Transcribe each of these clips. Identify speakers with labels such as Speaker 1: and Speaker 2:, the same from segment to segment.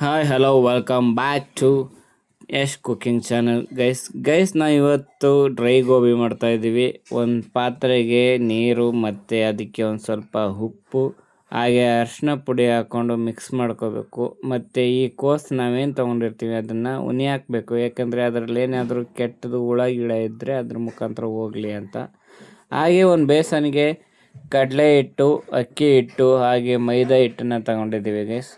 Speaker 1: Hi hello welcome back to Yash cooking channel guys ನಾವು ಇವತ್ತು dry gobi ಮಾಡ್ತಾಯಿದ್ದೀವಿ. ಒಂದು ಪಾತ್ರೆಗೆ ನೀರು ಮತ್ತು ಅದಕ್ಕೆ ಒಂದು ಸ್ವಲ್ಪ ಉಪ್ಪು ಹಾಗೆ ಅರಿಶಿನ ಪುಡಿ ಹಾಕ್ಕೊಂಡು ಮಿಕ್ಸ್ ಮಾಡ್ಕೋಬೇಕು. ಮತ್ತು ಈ ಕೋಸು ನಾವೇನು ತೊಗೊಂಡಿರ್ತೀವಿ ಅದನ್ನು ಉನಿ ಹಾಕಬೇಕು, ಯಾಕಂದರೆ ಅದರಲ್ಲಿ ಏನಾದರೂ ಕೆಟ್ಟದು ಹುಳ ಗಿಳ ಇದ್ದರೆ ಅದ್ರ ಮುಖಾಂತರ ಹೋಗಲಿ ಅಂತ. ಹಾಗೆ ಒಂದು ಬೇಸನ್ಗೆ ಕಡಲೆ ಹಿಟ್ಟು, ಅಕ್ಕಿ ಹಿಟ್ಟು ಹಾಗೆ ಮೈದಾ ಹಿಟ್ಟನ್ನು ತಗೊಂಡಿದ್ದೀವಿ ಗೈಸ್.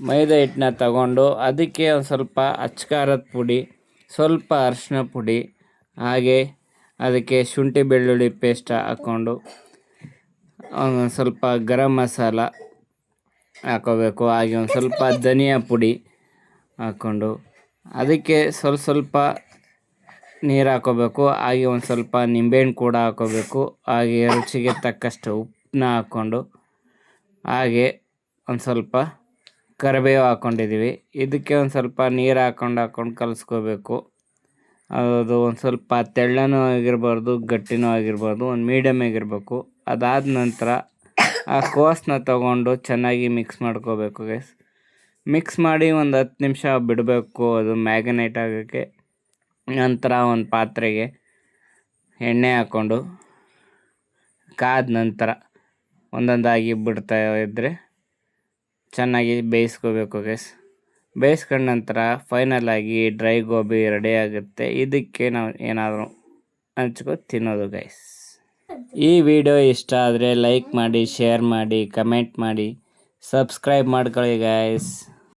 Speaker 1: ಮೈದಾ ಹಿಟ್ಟನ್ನ ತಗೊಂಡು ಅದಕ್ಕೆ ಒಂದು ಸ್ವಲ್ಪ ಅಚ್ಕಾರದ ಪುಡಿ, ಸ್ವಲ್ಪ ಅರಿಶಿನ ಪುಡಿ ಹಾಗೆ ಅದಕ್ಕೆ ಶುಂಠಿ ಬೆಳ್ಳುಳ್ಳಿ ಪೇಸ್ಟ್ ಹಾಕ್ಕೊಂಡು ಒಂದು ಸ್ವಲ್ಪ ಗರಂ ಮಸಾಲ ಹಾಕೋಬೇಕು. ಹಾಗೆ ಒಂದು ಸ್ವಲ್ಪ ಧನಿಯಾ ಪುಡಿ ಹಾಕ್ಕೊಂಡು ಅದಕ್ಕೆ ಸ್ವಲ್ಪ ನೀರು ಹಾಕೋಬೇಕು. ಹಾಗೆ ಒಂದು ಸ್ವಲ್ಪ ನಿಂಬೆಹಣ್ಣು ಕೂಡ ಹಾಕೋಬೇಕು. ಹಾಗೆ ರುಚಿಗೆ ತಕ್ಕಷ್ಟು ಉಪ್ಪನ್ನ ಹಾಕ್ಕೊಂಡು ಹಾಗೆ ಒಂದು ಸ್ವಲ್ಪ ಕರಿಬೇವು ಹಾಕ್ಕೊಂಡಿದ್ದೀವಿ. ಇದಕ್ಕೆ ಒಂದು ಸ್ವಲ್ಪ ನೀರು ಹಾಕ್ಕೊಂಡು ಕಲಿಸ್ಕೋಬೇಕು. ಅದು ಒಂದು ಸ್ವಲ್ಪ ತೆಳ್ಳನೂ ಆಗಿರಬಾರ್ದು, ಗಟ್ಟಿನೂ ಆಗಿರಬಾರ್ದು, ಒಂದು ಮೀಡಿಯಮ್ ಆಗಿರಬೇಕು. ಅದಾದ ನಂತರ ಆ ಕೋಸನ್ನ ತಗೊಂಡು ಚೆನ್ನಾಗಿ ಮಿಕ್ಸ್ ಮಾಡ್ಕೋಬೇಕು ಗೈಸ್. ಮಿಕ್ಸ್ ಮಾಡಿ ಒಂದು 10 ನಿಮಿಷ ಬಿಡಬೇಕು ಅದು ಮ್ಯಾಗ್ನೇಟ್ ಆಗೋಕ್ಕೆ. ನಂತರ ಒಂದು ಪಾತ್ರೆಗೆ ಎಣ್ಣೆ ಹಾಕ್ಕೊಂಡು ಕಾದ ನಂತರ ಒಂದೊಂದಾಗಿ ಬಿಡ್ತಾ ಇದ್ದರೆ ಚೆನ್ನಾಗಿ ಬೇಯಿಸ್ಕೋಬೇಕು ಗೈಸ್. ಬೇಯಿಸ್ಕೊಂಡ ನಂತರ ಫೈನಲಾಗಿ ಡ್ರೈ ಗೋಬಿ ರೆಡಿ ಆಗುತ್ತೆ. ಇದಕ್ಕೆ ನಾವು ಏನಾದರೂ ಹಂಚ್ಕೊಂಡು ತಿನ್ನೋದು ಗೈಸ್. ಈ ವಿಡಿಯೋ ಇಷ್ಟ ಆದರೆ ಲೈಕ್ ಮಾಡಿ, ಶೇರ್ ಮಾಡಿ, ಕಮೆಂಟ್ ಮಾಡಿ, ಸಬ್ಸ್ಕ್ರೈಬ್ ಮಾಡ್ಕೊಳ್ಳಿ ಗೈಸ್.